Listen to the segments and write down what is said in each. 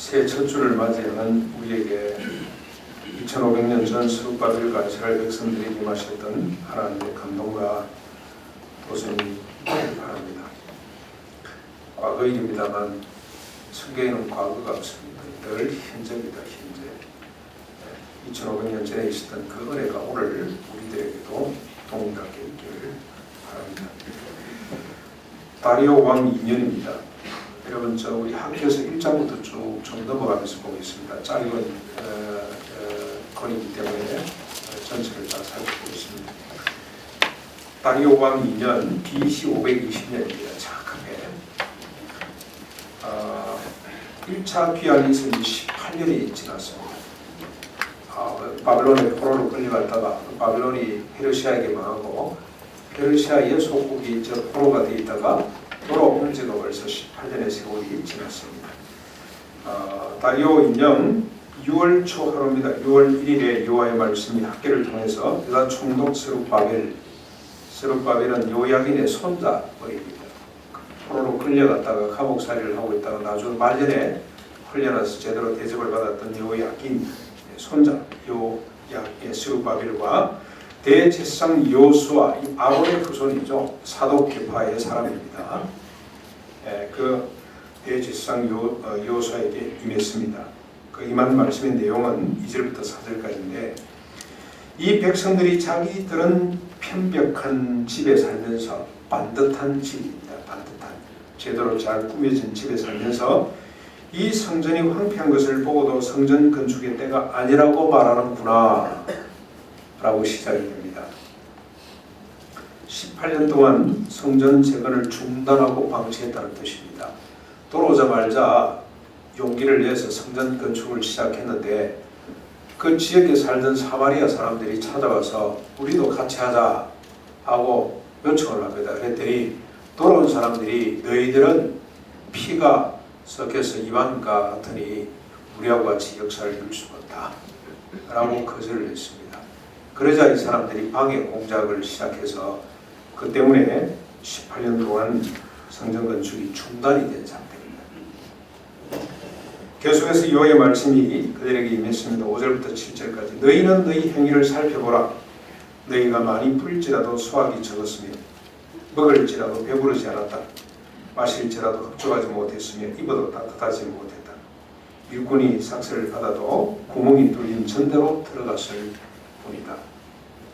새해 첫 주를 맞이하는 우리에게 2500년 전 스룹바벨 가이사라엘 백성들이 임하셨던 하나님의 감동과 도전이 있기를 바랍니다. 과거 일입니다만 성경에는 과거가 없습니다. 늘 현재입니다. 현재. 2500년 전에 있었던 그 은혜가 오늘 우리들에게도 동일하게 있기를 바랍니다. 다리오 왕 2년입니다. 여러분 우리 학교에서 1장부터 쭉 좀 넘어가면서 보겠습니다. 짧은 건이기 때문에 전체를 다 살펴보겠습니다. 다리오 왕 2년 BC 520년입니다. 정확하게 1차 귀환이 있은 지 18년이 지났습니다. 바벨론의 포로로 끌려갔다가 바벨론이 페르시아에게 망하고 페르시아의 소국이 포로가 되어 있다가 돌아오는 지가 벌써 18년의 세월이 지났습니다. 다리오 2년 6월 초 하루입니다. 6월 1일에 여호와의 말씀이 학계를 통해서 여자 총독 스룹바벨은 요야긴의 손자입니다. 포로로 끌려갔다가 감옥살이를 하고 있다가 나중 말년에 풀려나서 제대로 대접을 받았던 요야긴 손자 스룹바벨과 대제사장 요수아, 아론의 후손이죠. 사독계파의 사람입니다. 그 대제사장 요수아에게 임했습니다. 그 임한 말씀의 내용은 2절부터 4절까지인데, 이 백성들이 자기들은 편벽한 집에 살면서 반듯한 집입니다. 반듯한 제대로 잘 꾸며진 집에 살면서 이 성전이 황폐한 것을 보고도 성전 건축의 때가 아니라고 말하는구나 라고 시작이 됩니다. 18년 동안 성전 재건을 중단하고 방치했다는 뜻입니다. 돌아오자마자 용기를 내서 성전 건축을 시작했는데 그 지역에 살던 사마리아 사람들이 찾아와서 우리도 같이 하자 하고 요청을 합니다. 그랬더니 돌아온 사람들이 너희들은 피가 섞여서 이방인과 같으니 우리하고 같이 역사를 이룰 수가 없다 라고 거절을 했습니다. 그러자 이 사람들이 방해 공작을 시작해서 그 때문에 18년 동안 성전 건축이 중단이 된 상태입니다. 계속해서 여호와의 말씀이 그들에게 임했습니다. 5절부터 7절까지 너희는 너희 행위를 살펴보라. 너희가 많이 뿌릴지라도 수확이 적었으며 먹을지라도 배부르지 않았다. 마실지라도 흡족하지 못했으며 입어도 따뜻하지 못했다. 일꾼이 삭슬을 받아도 구멍이 뚫린 전대로 들어갔을 뿐이다.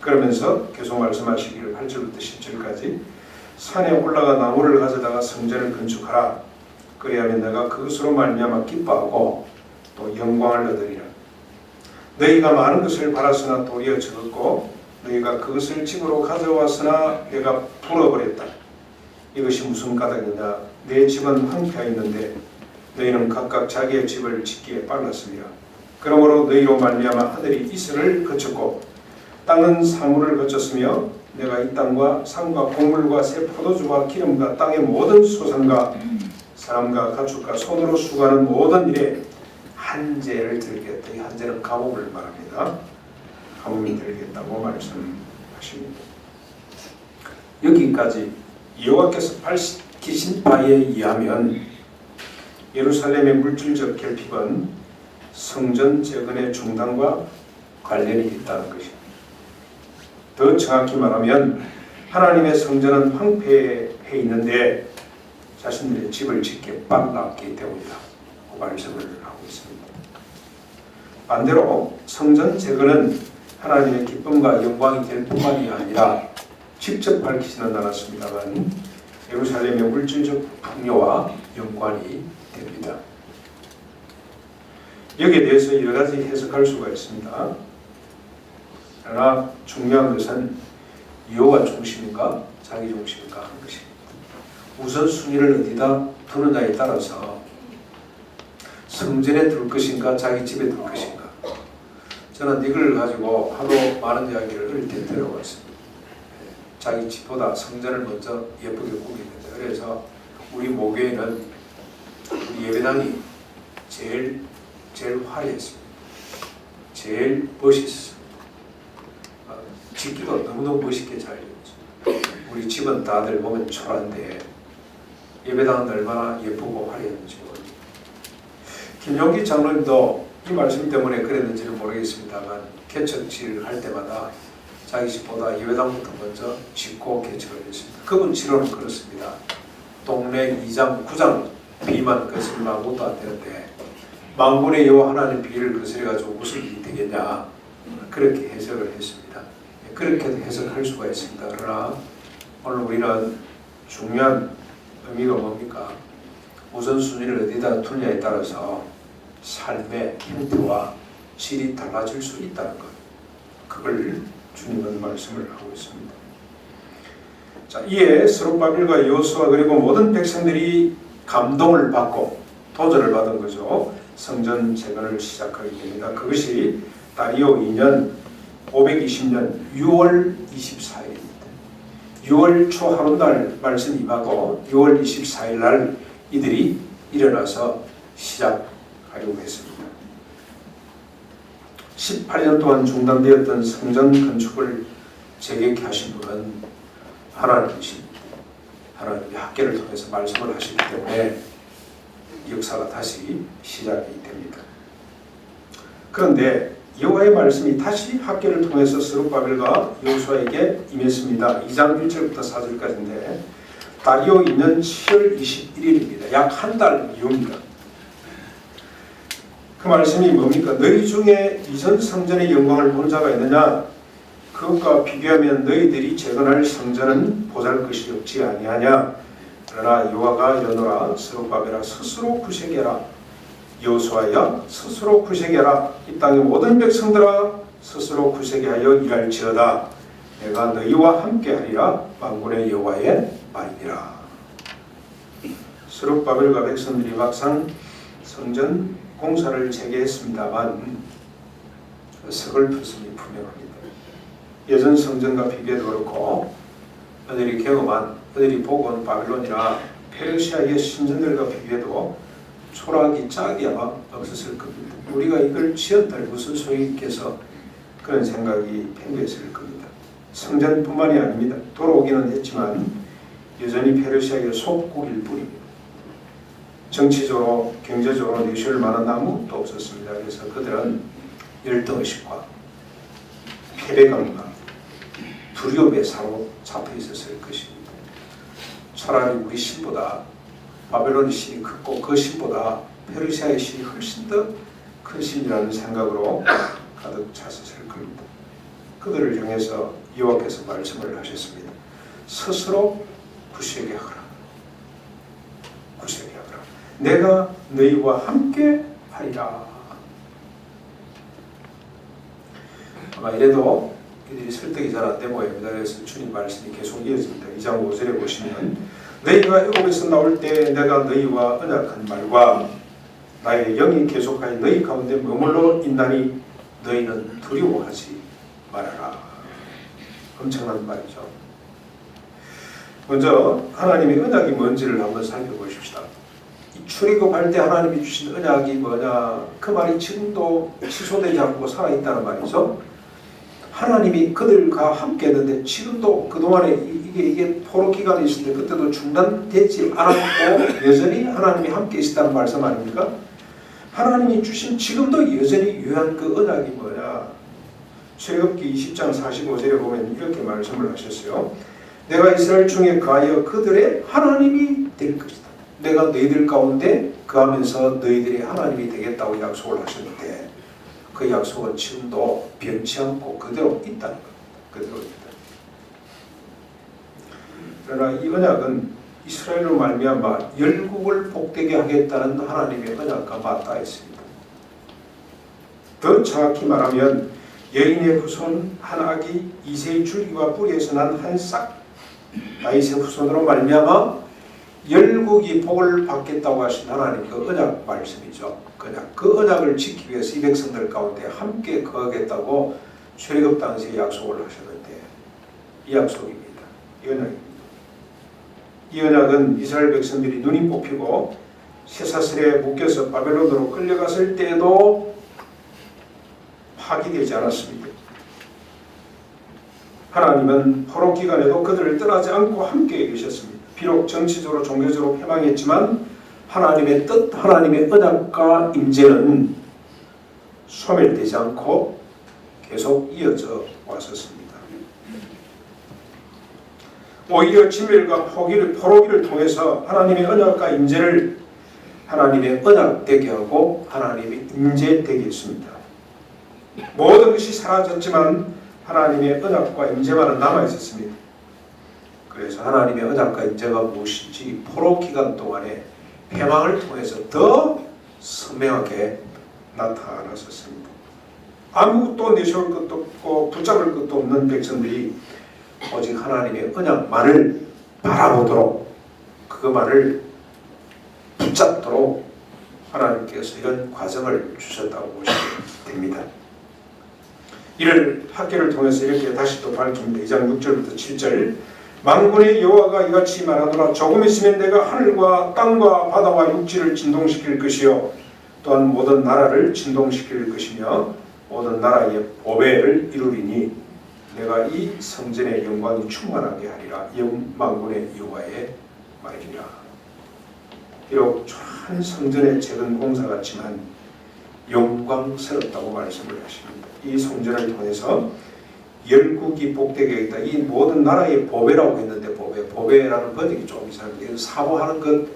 그러면서 계속 말씀하시기를 8절부터 10절까지 산에 올라가 나무를 가져다가 성전을 건축하라. 그리하면 내가 그것으로 말미암아 기뻐하고 또 영광을 얻으리라. 너희가 많은 것을 바랐으나 도리어 적었고 너희가 그것을 집으로 가져왔으나 내가 불어버렸다. 이것이 무슨 까닭이냐. 내 집은 황폐하였는데 너희는 각각 자기의 집을 짓기에 빨랐습니다. 그러므로 너희로 말미암아 하늘이 이슬을 거쳤고 땅은 사물을 거쳤으며 내가 이 땅과 산과 곡물과 새 포도주와 기름과 땅의 모든 소산과 사람과 가축과 손으로 수고하는 모든 일에 한재를 들겠다. 이 한재는 가뭄을 말합니다. 가뭄이 들겠다고 말씀하십니다. 여기까지 여호와께서 밝히신 바에 의하면 예루살렘의 물질적 결핍은 성전 재건의 중단과 관련이 있다는 것입니다. 더 정확히 말하면 하나님의 성전은 황폐해 있는데 자신들의 집을 짓기에 빨랐기 때문이다. 그 말씀을 하고 있습니다. 반대로 성전 재건은 하나님의 기쁨과 영광이 될 뿐만이 아니라 직접 밝히지는 않았습니다만 예루살렘의 물질적 풍요와 연관이 됩니다. 여기에 대해서 여러 가지 해석할 수가 있습니다. 그러나 중요한 것은 여호와 중심인가 자기 중심인가 하는 것입니다. 우선순위를 어디다 두느냐에 따라서 성전에 둘 것인가 자기 집에 둘 것인가. 저는 이걸 가지고 하도 많은 이야기를 어릴 때 들어왔습니다. 자기 집보다 성전을 먼저 예쁘게 꾸미는데, 그래서 우리 모교회는 우리 예배당이 제일 화려했습니다. 제일 멋있었습니다. 짓기도 너무너무 멋있게 잘 이루어졌습니다. 우리 집은 다들 보면 초라한데 예배당은 얼마나 예쁘고 화려한지 모릅니다. 김용기 장로님도 이 말씀 때문에 그랬는지는 모르겠습니다만 개척지를 할 때마다 자기 집보다 예배당부터 먼저 짓고 개척을 했습니다. 그분 지론은 그렇습니다. 동네 2장 9장 비만 거스리면 아무것도 안 되는데 만군의 여호와 하나님 비를 거스려가지고 무슨 일이 되겠냐, 그렇게 해석을 했습니다. 그렇게도 해석할 수가 있습니다. 그러나 오늘 우리는 중요한 의미가 뭡니까? 우선순위를 어디다 두느냐에 따라서 삶의 형태와 질이 달라질 수 있다는 것, 그걸 주님은 말씀을 하고 있습니다. 자, 이에 스룹바벨과 여호수아 그리고 모든 백성들이 감동을 받고 도전을 받은 거죠. 성전 재건을 시작하게 됩니다. 그것이 다리오 2년 520년 6월 24일입니다. 6월 초 하룻날 말씀 임하고 6월 24일 날 이들이 일어나서 시작하려고 했습니다. 18년 동안 중단되었던 성전 건축을 재개케 하신 분은 하나님이십니다. 하나님이 학계를 통해서 말씀을 하시기 때문에 역사가 다시 시작이 됩니다. 그런데 여호와의 말씀이 다시 학계를 통해서 스룹바벨과 여호수아에게 임했습니다. 2장 1절부터 4절까지인데 다리오 2년 7월 21일입니다. 약 한 달 이후입니다. 그 말씀이 뭡니까? 너희 중에 이전 성전의 영광을 본 자가 있느냐? 그것과 비교하면 너희들이 재건할 성전은 보잘것이 없지 아니하냐? 그러나 여호와가 여노라 스룹바벨아 스스로 구색해라. 여호수아야 스스로 구색해라. 이 땅의 모든 백성들아 스스로 구색하여 일할지어다. 내가 너희와 함께하리라. 만군의 여호와의 말이니라. 스룹바벨과 백성들이 막상 성전 공사를 재개했습니다만 서글픔이 분명합니다. 예전 성전과 비교해도 그렇고 그들이 경험한, 그들이 보고 온 바빌론이나 페르시아의 신전들과 비교해도 초라하기 짝이 아마 없었을 겁니다. 우리가 이걸 지었다니 무슨 소용이 있겠어, 그런 생각이 팽배했을 겁니다. 성전뿐만이 아닙니다. 돌아오기는 했지만 여전히 페르시아의 속국일 뿐입니다. 정치적으로 경제적으로 내세울 만한 아무것도 없었습니다. 그래서 그들은 열등의식과 패배감과 두려움에 사로잡혀 있었을 것입니다. 차라리 우리 신보다 바벨론의 신이 크고 그 신보다 페르시아의 신이 훨씬 더 큰 신이라는 생각으로 가득 찼을 겁니다. 그들을 향해서 여호와께서 말씀을 하셨습니다. 스스로 구세게 하라. 구세게 하라. 내가 너희와 함께 하리라. 아마 이래도 이들이 설득이 잘 안 된 모양입니다. 그래서 주님 말씀이 계속 이어집니다. 2장 5절에 보시면 너희가 애굽에서 나올 때 내가 너희와 언약한 말과 나의 영이 계속하여 너희 가운데 머물러 있나니 너희는 두려워하지 말아라. 엄청난 말이죠. 먼저 하나님의 언약이 뭔지를 한번 살펴보십시다. 출애굽할 때 하나님이 주신 언약이 뭐냐? 그 말이 지금도 취소되지 않고 살아있다는 말이죠. 하나님이 그들과 함께 했는데 지금도 그동안에 이게 포로 기간이 있을 때 그때도 중단되지 않았고 여전히 하나님이 함께 있었다는 말씀 아닙니까? 하나님이 주신 지금도 여전히 유효한 그 언약이 뭐냐? 출애굽기 20장 45절에 보면 이렇게 말씀을 하셨어요. 내가 이스라엘 중에 가하여 그들의 하나님이 될 것이다. 내가 너희들 가운데 거하면서 너희들의 하나님이 되겠다고 약속을 하셨는데 그 약속은 지금도 변치 않고 그대로 있다는 겁니다. 그대로 있다. 그러나 이 언약은 이스라엘로 말미암아 열국을 복되게 하겠다는 하나님의 언약과 맞닿아 있습니다. 더 정확히 말하면 여인의 후손 한 아기 이새의 줄기와 뿌리에서 난 한 싹 다윗의 후손으로 말미암아 열국이 복을 받겠다고 하신 하나님 그 언약 말씀이죠. 그 언약을 지키기 위해서 이 백성들 가운데 함께 거하겠다고 출애굽 당시에 약속을 하셨는데 이 약속입니다. 이 언약입니다. 이 언약은 이스라엘 백성들이 눈이 뽑히고 쇠사슬에 묶여서 바벨론으로 끌려갔을 때에도 파기되지 않았습니다. 하나님은 포로 기간에도 그들을 떠나지 않고 함께 계셨습니다. 비록 정치적으로 종교적으로 패망했지만 하나님의 뜻, 하나님의 언약과 임재는 소멸되지 않고 계속 이어져 왔었습니다. 오히려 진멸과 포로기를 통해서 하나님의 언약과 임재를 하나님의 언약 되게 하고 하나님의 임재 되게 했습니다. 모든 것이 사라졌지만 하나님의 언약과 임재만은 남아 있었습니다. 그래서 하나님의 언약과 임재가 무엇인지 포로 기간 동안에 패망을 통해서 더 선명하게 나타났었습니다. 아무것도 내세울 것도 없고 붙잡을 것도 없는 백성들이 오직 하나님의 언약만을 바라보도록 그것만을 붙잡도록 하나님께서 이런 과정을 주셨다고 보시면 됩니다. 이를 학계를 통해서 이렇게 다시 또 밝힙니다. 2장 6절부터 7절 만군의 여호와가 이같이 말하노라 조금 있으면 내가 하늘과 땅과 바다와 육지를 진동시킬 것이요 또한 모든 나라를 진동시킬 것이며 모든 나라의 보배를 이루리니 내가 이 성전의 영광이 충만하게 하리라. 만군의 여호와의 말이니라. 비록 한 성전의 재건 공사 같지만 영광스럽다고 말씀을 하십니다. 이 성전을 통해서 열국이 복되게 하겠다. 이 모든 나라의 보배라고 했는데 보배라는 번역이 좀 이상한데 사모하는 것,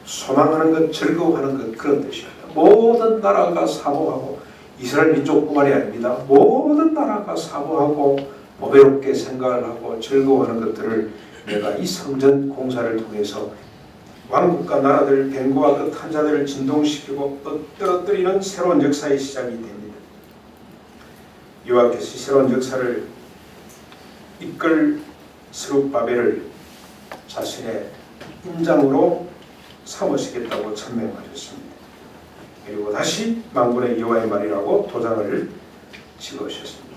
소망하는 것, 즐거워하는 것 그런 뜻입니다. 모든 나라가 사모하고 이스라엘 민족뿐만이 아닙니다. 모든 나라가 사모하고 보배롭게 생각을 하고 즐거워하는 것들을 내가 이 성전 공사를 통해서 왕국과 나라들, 뱅고와 끝한 자들을 진동시키고 떨어뜨리는 새로운 역사의 시작이 됩니다. 여호와께서 새로운 역사를 이끌 스룹바벨을 자신의 임장으로 삼으시겠다고 천명하셨습니다. 그리고 다시 만군의 여호와의 말이라고 도장을 찍으셨습니다.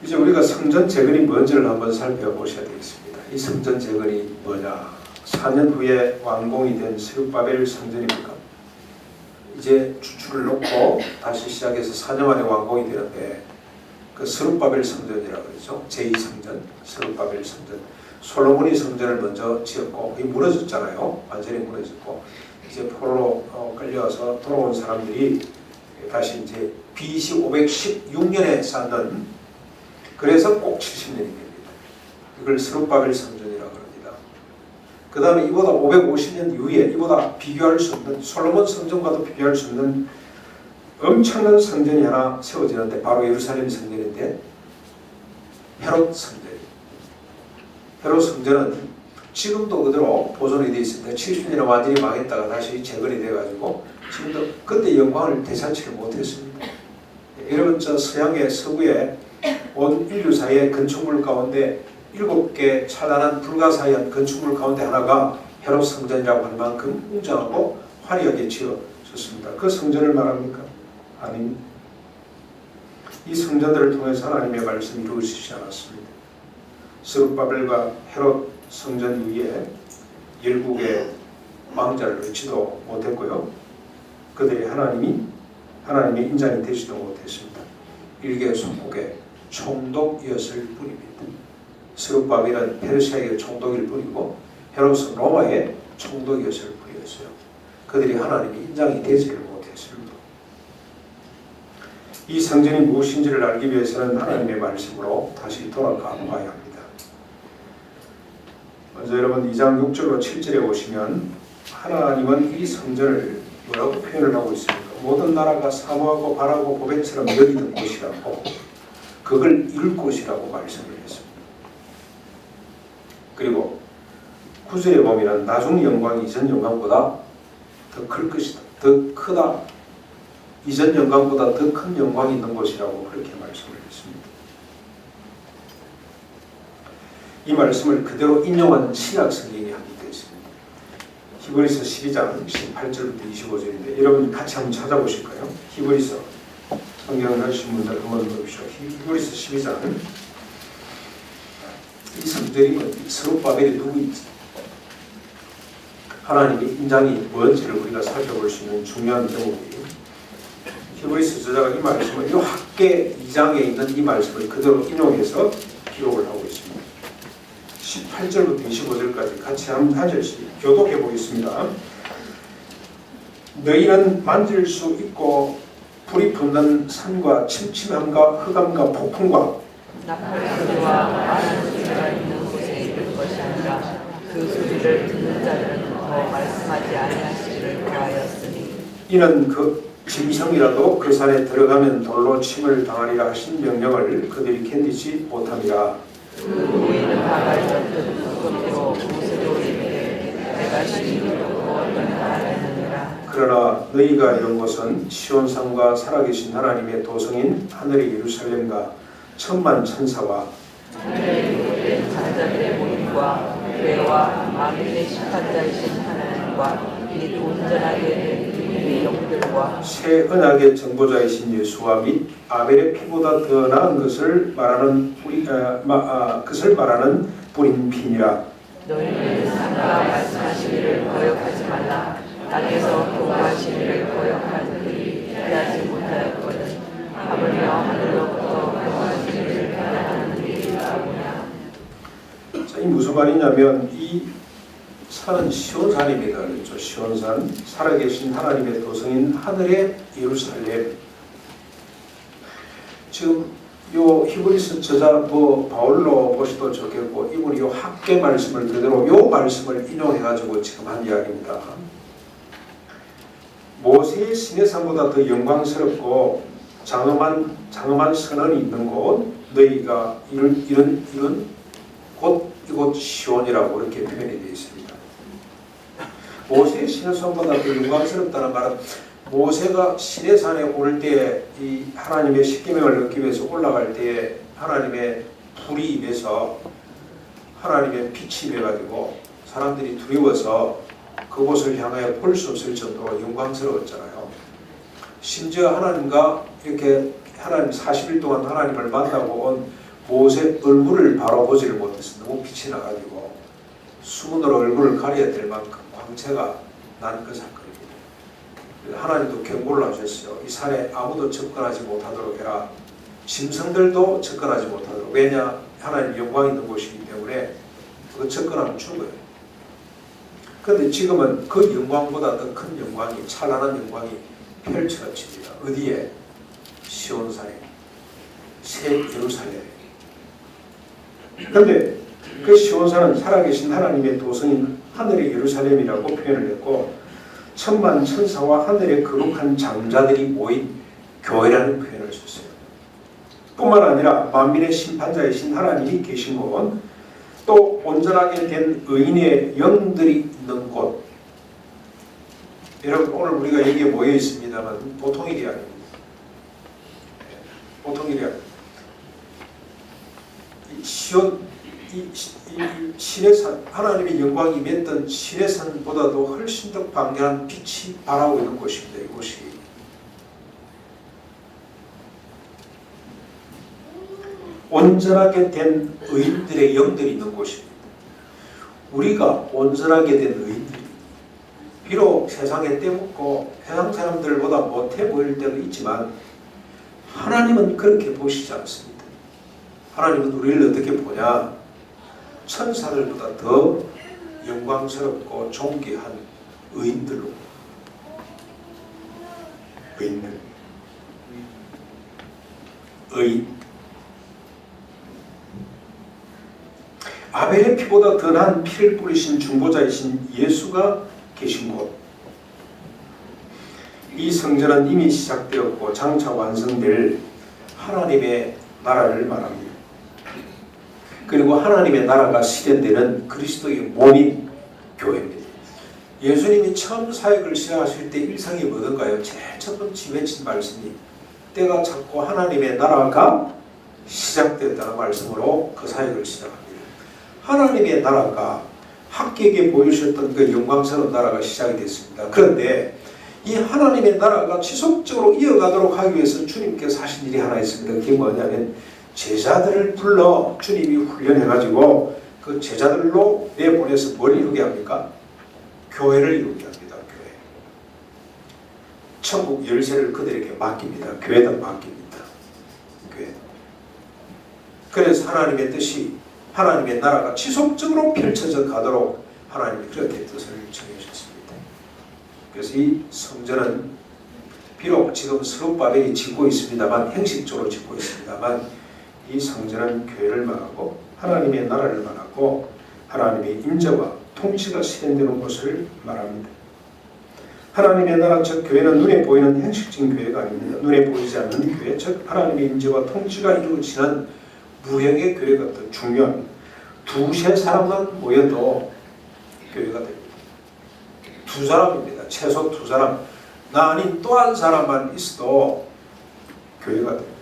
이제 우리가 성전 재건이 뭔지를 한번 살펴보셔야 되겠습니다. 이 성전 재건이 뭐냐? 4년 후에 완공이 된 스룹바벨 성전입니까? 이제 추출을 놓고 다시 시작해서 4년 만에 완공이 되는데 그 스룹바벨 성전이라고 그러죠. 제2성전, 스룹바벨 성전. 솔로몬이 성전을 먼저 지었고 그게 무너졌잖아요. 완전히 무너졌고 이제 포로로 끌려와서 돌아온 사람들이 다시 이제 BC 516년에 쌓는 그래서 꼭 70년이 됩니다. 이걸 스룹바벨 성전이라고 합니다. 그 다음에 이보다 550년 이후에 이보다 비교할 수 없는 솔로몬 성전과도 비교할 수 없는 엄청난 성전이 하나 세워지는데 바로 예루살렘 성전인데 헤롯 성전. 헤롯 성전은 지금도 그대로 보존이 되어 있습니다. 70년이나 완전히 망했다가 다시 재건이 돼가지고 지금도 그때 영광을 되찾지를 못했습니다. 여러분 저 서양의 서구에 온 인류사의 건축물 가운데 7개 찬란한 불가사의한 건축물 가운데 하나가 헤롯 성전이라고 할 만큼 웅장하고 화려하게 지어졌습니다. 그 성전을 말합니까? 아닙니다. 이 성전들을 통해서 하나님의 말씀이 이루어지지 않았습니다. 스룹바벨과 헤롯 성전 위에 열국의 왕자를 넣지도 못했고요. 그들이 하나님의 인자이 되지도 못했습니다. 일개 손목의 총독이었을 뿐입니다. 스룹바벨은 페르시아의 총독일 뿐이고 헤롯은 로마의 총독이었을 뿐이었어요. 그들이 하나님의 인장이 되지를 못했습니다. 이 성전이 무엇인지를 알기 위해서는 하나님의 말씀으로 다시 돌아가 봐야 합니다. 먼저 여러분 2장 6절로 7절에 보시면 하나님은 이 성전을 뭐라고 표현을 하고 있습니까? 모든 나라가 사모하고 바라고 보배처럼 여기는 곳이라고 그걸 이룰 곳이라고 말씀을 했습니다. 그리고 9절에 보면 나중 영광이 이전 영광보다 더 클 것이다. 더 크다. 이전 영광보다 더 큰 영광이 있는 곳이라고 그렇게 말씀을 했습니다. 이 말씀을 그대로 인용한 신약 성경이 한 개 있습니다. 히브리서 12장 18절부터 25절인데 여러분 같이 한번 찾아보실까요? 히브리서 성경을 하신 분들 한번 보십시오. 히브리서 12장 이 성전이 스룹바벨이 누구인지 하나님의 인장이 뭔지를 우리가 살펴볼 수 있는 중요한 대목이에요. 히브리서 저자가 이 말씀을 이 학계 2장에 있는 이 말씀을 그대로 인용해서 기록을 하고 있습니다. 18절부터 25절까지 같이 한 절씩 교독해 보겠습니다. 너희는 만질 수 있고 불이 붙는 산과 침침함과 흑암과 폭풍과 나팔 소리와 많은 소리가 있는 곳에 이를 것이 아니라 그 소리를 듣는 자들은 더 말씀하지 아니하시기를 구하였으니 이는 그 짐승이라도 그 산에 들어가면 돌로 침을 당하리라 하신 명령을 그들이 견디지 못함이라. 그 노인은 바다에 젖은 흙으로 모세로 이르되 내가 시인으로 너희가 알았느니라. 그러나 너희가 이런 것은 시온산과 살아계신 하나님의 도성인 하늘의 예루살렘과 천만 천사와 하늘에 이르된 자들의 모임과 교회와 만민의 심판자이신 하나님과 및 온전하게 된 그의 영들과 새 언약의 전보자이신 예수와 및 아벨의 피보다 더 나은 것을 말하는 뿌린 피니라. 너희는 상가 말씀하시기를 거역하지 말라. 땅에서 도구하신 이를 거역한 그들이 피하지 못하였거든. 하물며 하늘로부터 도구하신 이를 피하는 일이 뭐냐. 자, 이 무슨 말이냐면 이 산은 시온산입니다. 그렇죠? 시온산, 살아계신 하나님의 도성인 하늘의 예루살렘. 지금 요 히브리서 저자 바울로 보시도 좋겠고 이분이 요 학계 말씀을 그대로 요 말씀을 인용해가지고 지금 한 이야기입니다. 모세의 시내산보다 더 영광스럽고 장엄한 선언이 있는 곳, 너희가 이런 곳 이곳 시온이라고 이렇게 표현이 되어 있습니다. 모세의 시내산보다 더 영광스럽다는 말은 모세가 시내산에 오를 때 이 하나님의 십계명을 얻기 위해서 올라갈 때 하나님의 불이 임해서 하나님의 빛이 임해가지고 사람들이 두려워서 그곳을 향하여 볼 수 없을 정도로 영광스러웠잖아요. 심지어 하나님과 이렇게 하나님 40일 동안 하나님을 만나고 온 모세 얼굴을 바로 보지를 못했어. 너무 빛이 나가지고 수문으로 얼굴을 가려야 될 만큼 광채가 난 그 사건입니다. 하나님도 경고를 하셨어요. 이 산에 아무도 접근하지 못하도록 해라. 짐승들도 접근하지 못하도록. 왜냐? 하나님 영광 있는 곳이기 때문에 그 접근하면 죽어요. 그런데 지금은 그 영광보다 더 큰 영광이, 찬란한 영광이 펼쳐집니다. 어디에? 시온산에, 새 예루살렘에. 그런데 그 시온산은 살아계신 하나님의 도성인 하늘의 예루살렘이라고 표현을 했고 천만 천사와 하늘의 거룩한 장자들이 모인 교회라는 표현을 썼어요. 뿐만 아니라 만민의 심판자이신 하나님이 계신 곳, 또 온전하게 된 의인의 영들이 있는 곳. 여러분 오늘 우리가 여기에 모여 있습니다만 보통 일이 아닙니다. 보통 일이 아닙니다. 이 시내산, 하나님의 영광이 맺던 시내산보다도 훨씬 더 광량한 빛이 발하고 있는 곳입니다. 이곳이. 온전하게 된 의인들의 영들이 있는 곳입니다. 우리가 온전하게 된 의인들이 비록 세상에 떼먹고 세상 사람들보다 못해 보일 때도 있지만 하나님은 그렇게 보시지 않습니다. 하나님은 우리를 어떻게 보냐? 천사들보다 더 영광스럽고 존귀한 의인들로. 의인들. 의인. 아벨의 피보다 더 나은 피를 뿌리신 중보자이신 예수가 계신 곳. 이 성전은 이미 시작되었고 장차 완성될 하나님의 나라를 말합니다. 그리고 하나님의 나라가 실현되는 그리스도의 몸인 교회입니다. 예수님이 처음 사역을 시작하실 때 일성이 뭐던가요? 제일 첫 번째 외친 말씀이 때가 찼고 하나님의 나라가 시작되었다는 말씀으로 그 사역을 시작합니다. 하나님의 나라가 학계에게 보여주셨던 그 영광스러운 나라가 시작이 됐습니다. 그런데 이 하나님의 나라가 지속적으로 이어가도록 하기 위해서 주님께서 하신 일이 하나 있습니다. 그게 뭐냐면 제자들을 불러 주님이 훈련해가지고 그 제자들로 내보내서 뭘 이루게 합니까? 교회를 이루게 합니다. 교회. 천국 열쇠를 그들에게 맡깁니다. 교회도 맡깁니다. 교회. 그래서 하나님의 뜻이 하나님의 나라가 지속적으로 펼쳐져 가도록 하나님이 그렇게 뜻을 정해주셨습니다. 그래서 이 성전은 비록 지금 스룹바벨이 짓고 있습니다만, 형식적으로 짓고 있습니다만, 이 성전은 교회를 말하고 하나님의 나라를 말하고 하나님의 임재와 통치가 실현되는 곳을 말합니다. 하나님의 나라 즉 교회는 눈에 보이는 형식적인 교회가 아닙니다. 눈에 보이지 않는 교회 즉 하나님의 임재와 통치가 이루어지는 무형의 교회가 더 중요합니다. 두세 사람만 모여도 교회가 됩니다. 두 사람입니다. 최소 두 사람. 나 아닌 또 한 사람만 있어도 교회가 됩니다.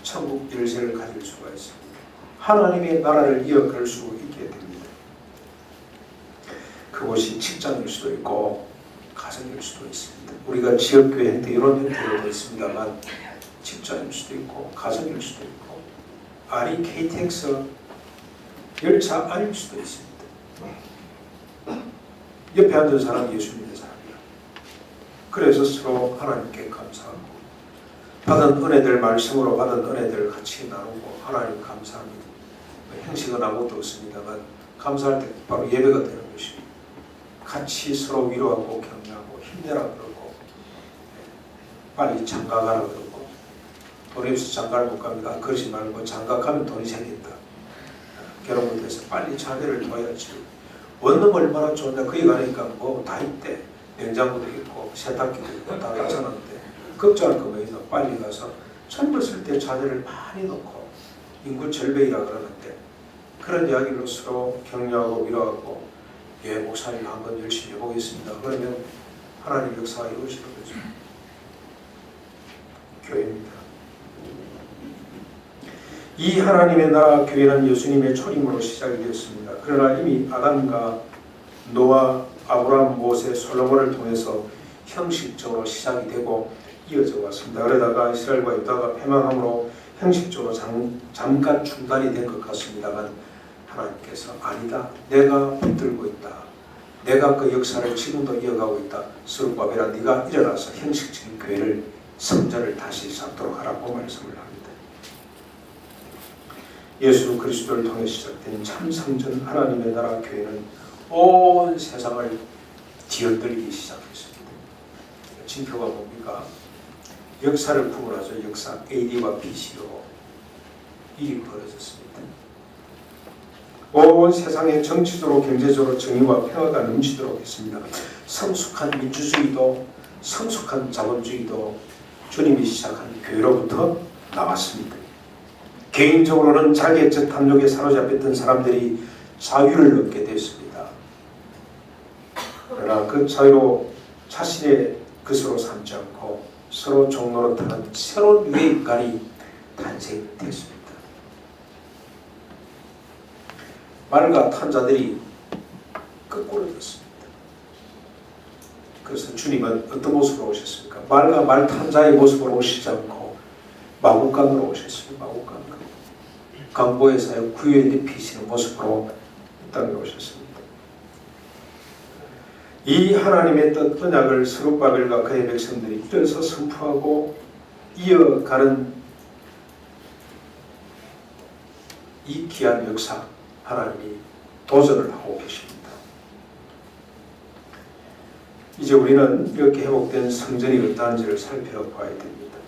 천국 열쇠를 가질 수가 있습니다. 하나님의 나라를 이어갈 수 있게 됩니다. 그곳이 직장일 수도 있고 가정일 수도 있습니다. 우리가 지역교회 형태 이런 형태로도 있습니다만 직장일 수도 있고 가정일 수도 있고 아니 KTX 열차 아닐 수도 있습니다. 옆에 앉은 사람이 예수 믿는 사람이야. 그래서 서로 하나님께 감사하고 받은 은혜들, 말씀으로 받은 은혜들을 같이 나누고 하나님 감사합니다. 형식은 아무것도 없습니다만 감사할 때 바로 예배가 되는 것입니다. 같이 서로 위로하고 격려하고 힘내라 그러고 빨리 장가가라 그러고 돈이 없어서 장가를 못 갑니다. 그러지 말고 장가 가면 돈이 생긴다. 결혼 못해서 빨리 자녀를 둬야지. 원룸 얼마나 좋냐. 거기 가니까 뭐 다 있대. 냉장고도 있고 세탁기도 있고 다 갖춰놨는데 걱정할 거면 있어. 빨리 가서 젊었을 때 자녀를 많이 놓고 인구 절벽이라 그러는데 그런 이야기로 서로 격려하고 위로하고 예, 목사님 한번 열심히 해보겠습니다. 그러면 하나님 역사가 이루어지는 거죠. 교회입니다. 이 하나님의 나라 교회는 예수님의 초림으로 시작이 되었습니다. 그러나 이미 아담과 노아, 아브라함, 모세, 솔로몬을 통해서 형식적으로 시작이 되고 이어져 왔습니다. 그러다가 이스라엘과 유다가 패망함으로 형식적으로 잠깐 중단이 된 것 같습니다만 하나님께서 아니다. 내가 붙들고 있다. 내가 그 역사를 지금도 이어가고 있다. 스룹바벨아 네가 일어나서 형식적인 교회를 성전을 다시 쌓도록 하라고 말씀을 합니다. 예수 그리스도를 통해 시작된 참 성전 하나님의 나라 교회는 온 세상을 뒤흔들기 시작했습니다. 징표가 뭡니까? 역사를 구분하죠. 역사 AD와 BC로 일이 벌어졌습니다. 온 세상에 정치적으로 경제적으로 정의와 평화가 넘치도록 했습니다. 성숙한 민주주의도 성숙한 자본주의도 주님이 시작한 교회로부터 나왔습니다. 개인적으로는 자기애적 탐욕에 사로잡혔던 사람들이 자유를 얻게 됐습니다. 그러나 그 자유로 자신의 것으로 삼지 않고 서로 종노릇하는 새로운 유의 인간이 탄생됐습니다. 말과 탄자들이 거꾸로 됐습니다. 그래서 주님은 어떤 모습으로 오셨습니까? 말과 말 탄자의 모습으로 오시지 않고 마구간으로 오셨습니다. 마구간으로. 강보의 사역 구유에 입히시는 모습으로 이 땅에 오셨습니다. 이 하나님의 뜻 언약을 스룹바벨과 그의 백성들이 이어서 선포하고 이어가는 이 귀한 역사 하나님이 도전을 하고 계십니다. 이제 우리는 이렇게 회복된 성전이 어떠한지를 살펴봐야 됩니다.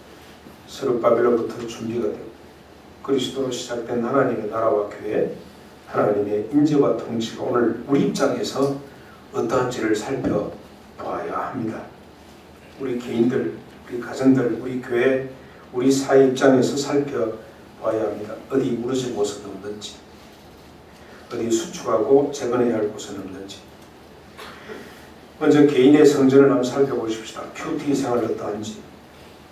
스룹바벨로부터 준비가 되고 그리스도로 시작된 하나님의 나라와 교회, 하나님의 임재와 통치가 오늘 우리 입장에서 어떠한지를 살펴봐야 합니다. 우리 개인들, 우리 가정들, 우리 교회, 우리 사회 입장에서 살펴봐야 합니다. 어디 무너진 곳은 없는지, 어디 수축하고 재건해야 할 곳은 없는지. 먼저 개인의 성전을 한번 살펴보십시다. 큐티 생활 어떠한지,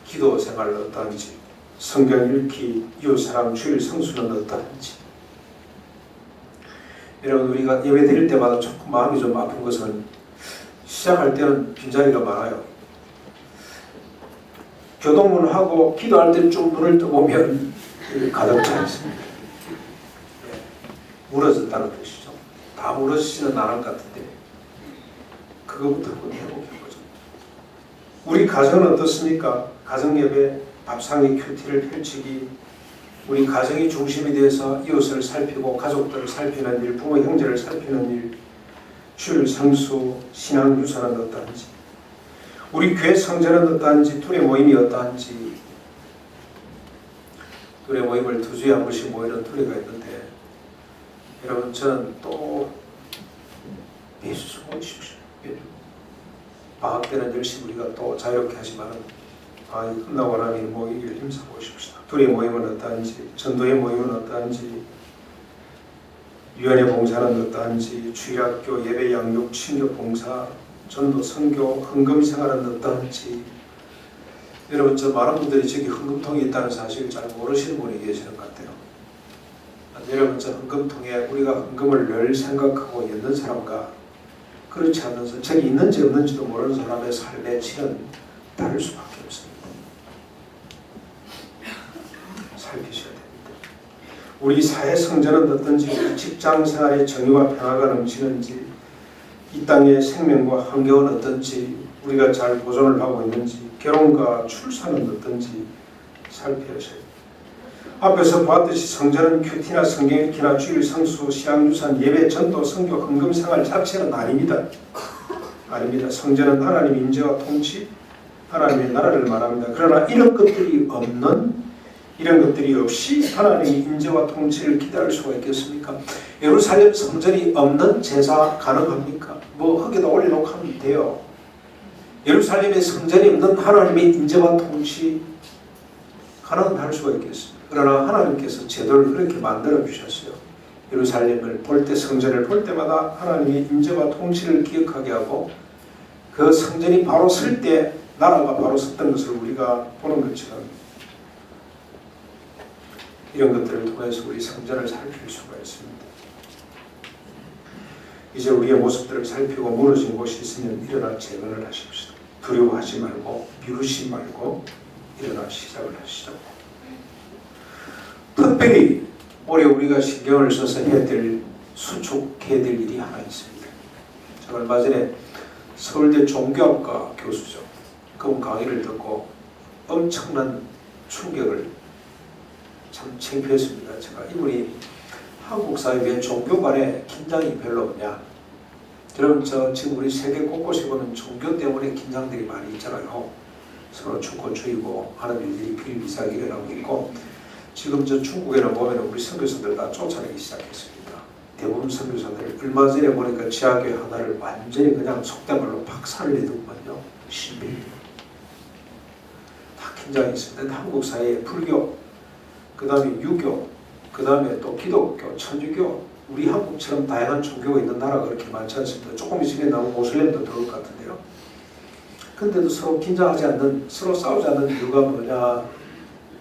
기도 생활 어떠한지, 성경 읽기, 이웃사랑 주일 성수는 어떠한지. 여러분 우리가 예배 드릴 때마다 조금 마음이 좀 아픈 것은 시작할 때는 빈자리가 많아요. 교동문을 하고 기도할 때 좀 눈을 떠보면 가득 차 있습니다. 무너졌다는 뜻이죠. 다 무너지지는 않은 것 같은데 그거부터 한번 해보죠. 우리 가정은 어떻습니까? 가정예배, 밥상의 큐티를 펼치기, 우리 가정이 중심이 되어서 이웃을 살피고 가족들을 살피는 일, 부모 형제를 살피는 일, 주일 성수, 신앙 유산은 어떠한지, 우리 교회 성전은 어떠한지, 둘의 모임이 어떠한지. 둘의 모임을 2주에 한 번씩 모이는 둘이가 있는데, 여러분 저는 또 매주 모이십시오. 방학 때는 열심히 우리가 또 자유롭게 하지만은 끝나고 나면 모이기를 힘써보십시다. 둘의 모임은 어떠한지, 전도의 모임은 어떠한지, 유연의 봉사는 어떠한지, 주일학교, 예배 양육, 친교 봉사, 전도 선교, 헌금 생활은 어떠한지. 여러분 저 많은 분들이 저기 헌금통이 있다는 사실을 잘 모르시는 분이 계시는 것 같아요. 여러분 저 헌금통에 우리가 헌금을 늘 생각하고 있는 사람과 그렇지 않아서 저기 있는지 없는지도 모르는 사람의 삶의 질은 다를 수밖에 없습니다. 살피셔야 됩니다. 우리 사회 성전은 어떤지, 우리 직장 생활의 정의와 평화가 넘치는지, 이 땅의 생명과 환경은 어떤지, 우리가 잘 보존을 하고 있는지, 결혼과 출산은 어떤지 살펴야 됩니다. 앞에서 봤듯이 성전은 큐티나 성경 읽기나 주일 성수, 신앙유산, 예배, 전도, 선교, 헌금 생활 자체는 아닙니다. 아닙니다. 성전은 하나님의 임재와 통치, 하나님의 나라를 말합니다. 그러나 이런 것들이 없이 하나님의 임재와 통치를 기다릴 수가 있겠습니까? 예루살렘 성전이 없는 제사 가능합니까? 뭐 흙에다 올려놓고 하면 돼요. 예루살렘의 성전이 없는 하나님의 임재와 통치 가능할 수가 있겠습니다. 그러나 하나님께서 제도를 그렇게 만들어 주셨어요. 예루살렘을 볼 때, 성전을 볼 때마다 하나님의 임재와 통치를 기억하게 하고, 그 성전이 바로 설 때 나라가 바로 섰던 것을 우리가 보는 것처럼, 이런 것들을 통해서 우리 성전을 살필 수가 있습니다. 이제 우리의 모습들을 살피고 무너진 곳이 있으면 일어나 재건을 하십시오. 두려워하지 말고 미루지 말고 일어나 시작을 하시죠. 특별히 올해 우리가 신경을 써서 수축해야 될 일이 하나 있습니다. 제가 얼마 전에 서울대 종교학과 교수죠. 그분 강의를 듣고 엄청난 충격을 참 창피했습니다. 제가 이분이 한국 사회에 왜 종교 간에 긴장이 별로 없냐. 여러분 지금 우리 세계 곳곳에 보면 종교 때문에 긴장들이 많이 있잖아요. 서로 축구주의고 하는 일들이 비일비재하게 일어나고 있고, 지금 중국에는 보면 우리 선교사들 다 쫓아내기 시작했습니다. 대부분 선교사들 얼마 전에 보니까 지하교회 하나를 완전히 그냥 속된 말로 박살을 내더군요. 신비. 다 긴장이 있습니다. 한국 사회에 불교, 그 다음에 유교, 그 다음에 또 기독교, 천주교, 우리 한국처럼 다양한 종교가 있는 나라가 그렇게 많지 않습니다. 조금 있으면 나오면 모슬렘도 들어올 것 같은데요. 근데도 서로 긴장하지 않는, 서로 싸우지 않는 이유가 뭐냐?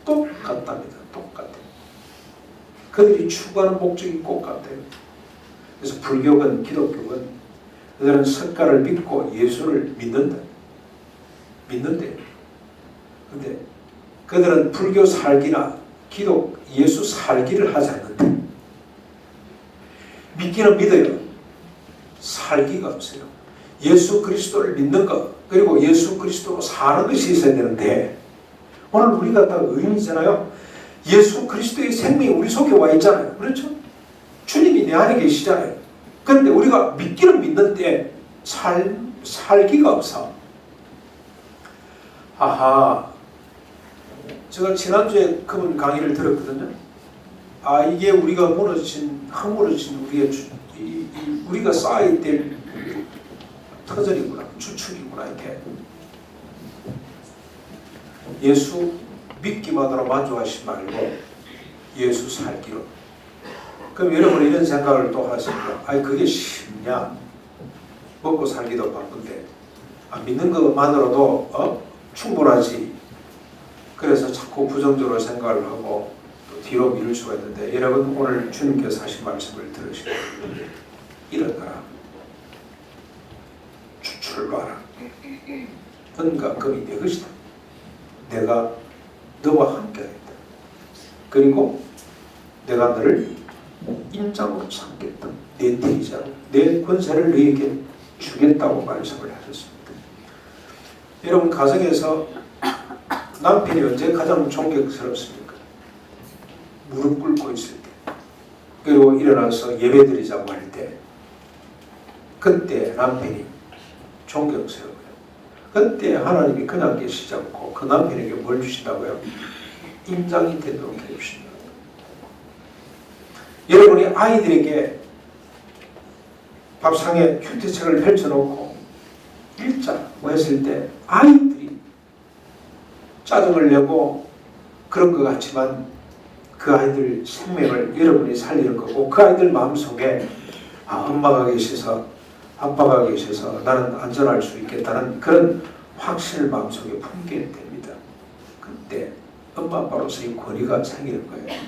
똑같답니다. 똑같아요. 그들이 추구하는 목적이 똑같아요. 그래서 불교건 기독교건 그들은 석가를 믿고 예수를 믿는다. 믿는데, 근데 그들은 불교 살기나 예수 살기를 하지 않는데, 믿기는 믿어요. 살기가 없어요. 예수 그리스도를 믿는 것, 그리고 예수 그리스도로 사는 것이 있어야 되는데, 오늘 우리가 다 의인이잖아요. 예수 그리스도의 생명이 우리 속에 와 있잖아요. 그렇죠? 주님이 내 안에 계시잖아요. 그런데 우리가 믿기는 믿는데 살기가 없어. 아하, 제가 지난주에 그분 강의를 들었거든요. 이게 우리가 무너진 우리가 쌓아야 될 터전이구나, 주축이구나. 이렇게 예수 믿기만으로 만족하지 말고 예수 살기로. 그럼 여러분 이런 생각을 또 하십니다. 그게 쉽냐? 먹고 살기도 바쁜데 믿는 것만으로도 충분하지. 그래서 자꾸 부정적으로 생각을 하고 또 뒤로 미룰 수가 있는데, 여러분 오늘 주님께서 하신 말씀을 들으시고 일어나라, 출발하라. 은과 금이 내 것이다. 내가 너와 함께하겠다. 그리고 내가 너를 인장으로 삼겠다. 내 대장, 내 권세를 너에게 주겠다고 말씀을 하셨습니다. 여러분 가정에서 남편이 언제 가장 존경스럽습니까? 무릎 꿇고 있을 때, 그리고 일어나서 예배드리자고 할 때, 그때 남편이 존경스러워요. 그때 하나님이 그냥 계시지 않고 그 남편에게 뭘 주신다고요? 임장이 되도록 해주신다. 여러분이 아이들에게 밥상에 큐티책을 펼쳐놓고 읽자 뭐 했을 때 아이들이 짜증을 내고 그런 것 같지만 그 아이들 생명을 여러분이 살리는 거고, 그 아이들 마음속에 엄마가 계셔서 아빠가 계셔서 나는 안전할 수 있겠다는 그런 확신을 마음속에 품게 됩니다. 그때 엄마 아빠로서의 권위가 생기는 거예요.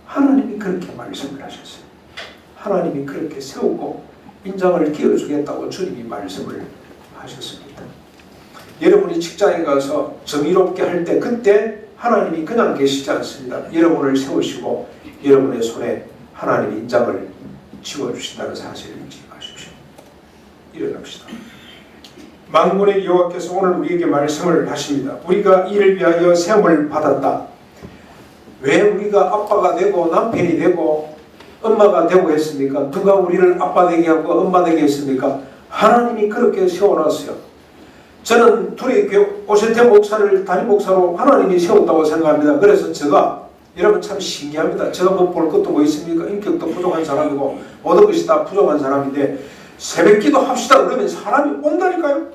하나님이 그렇게 말씀을 하셨어요. 하나님이 그렇게 세우고 인장을 끼워주겠다고 주님이 말씀을 하셨습니다. 여러분이 직장에 가서 정의롭게 할 때 그때 하나님이 그냥 계시지 않습니다. 여러분을 세우시고 여러분의 손에 하나님이 인장을 쥐어주신다는 사실을 잊지 마십시오. 일어납시다. 만군의 여호와께서 오늘 우리에게 말씀을 하십니다. 우리가 이를 위하여 세움을 받았다. 왜 우리가 아빠가 되고 남편이 되고 엄마가 되고 했습니까? 누가 우리를 아빠 되게 하고 엄마 되게 했습니까? 하나님이 그렇게 세워놨어요. 저는 둘이 오실태 목사를 담임 목사로 하나님이 세웠다고 생각합니다. 그래서 제가 여러분 참 신기합니다. 제가 뭐 볼 것도 뭐 있습니까? 인격도 부족한 사람이고 모든 것이 다 부족한 사람인데 새벽 기도 합시다 그러면 사람이 온다니까요.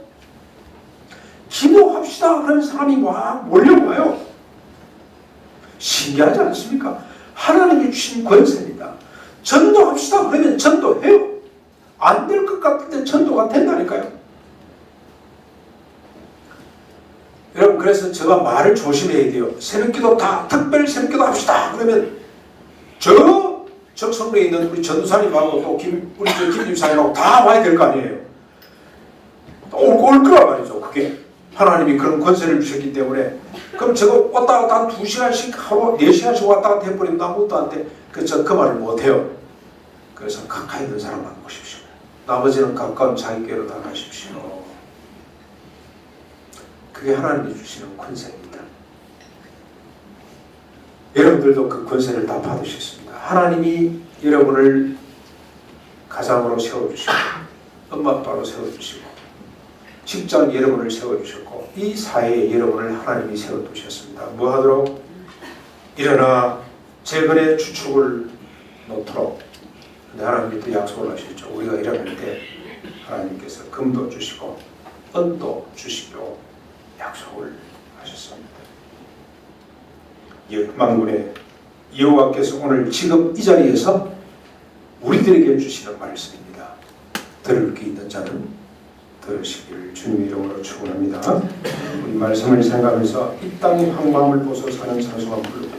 기도합시다 그러면 사람이 막 몰려와요. 신기하지 않습니까? 하나님이 주신 권세입니다. 전도합시다 그러면 전도해요. 안 될 것 같은데 전도가 된다니까요. 여러분, 그래서 제가 말을 조심해야 돼요. 새벽기도 다 특별 새벽기도 합시다 그러면 저 적성로에 있는 우리 전도사님하고 또 우리 김집사님하고 다 와야 될 거 아니에요. 올 거란 말이죠. 그게 하나님이 그런 권세를 주셨기 때문에. 그럼 제가 왔다 갔다 한 2시간씩 하루 4시간씩 왔다 갔다 해버리면 아무것도 안 돼. 그래서 그 말을 못해요. 그래서 가까이 있는 사람만 보십시오. 나머지는 가까운 자기 께로 다 가십시오. 그게 하나님이 주시는 권세입니다. 여러분들도 그 권세를 다 받으셨습니다. 하나님이 여러분을 가장으로 세워주시고 엄마 아빠로 세워주시고 직장 여러분을 세워주셨고 이 사회에 여러분을 하나님이 세워두셨습니다. 뭐하도록? 일어나 재건의 주축을 놓도록. 근데 하나님이 또 약속을 하셨죠. 우리가 일어날 때 하나님께서 금도 주시고 은도 주시고 약속을 하셨습니다. 만군의 여호와께서 오늘 지금 이 자리에서 우리들에게 주시는 말씀입니다. 들을 귀 있는 자는 들으시기를 주님의 이름으로 축원합니다. 우리 말씀을 생각하면서 이 땅의 황망을 벗어 사는 찬송한 불로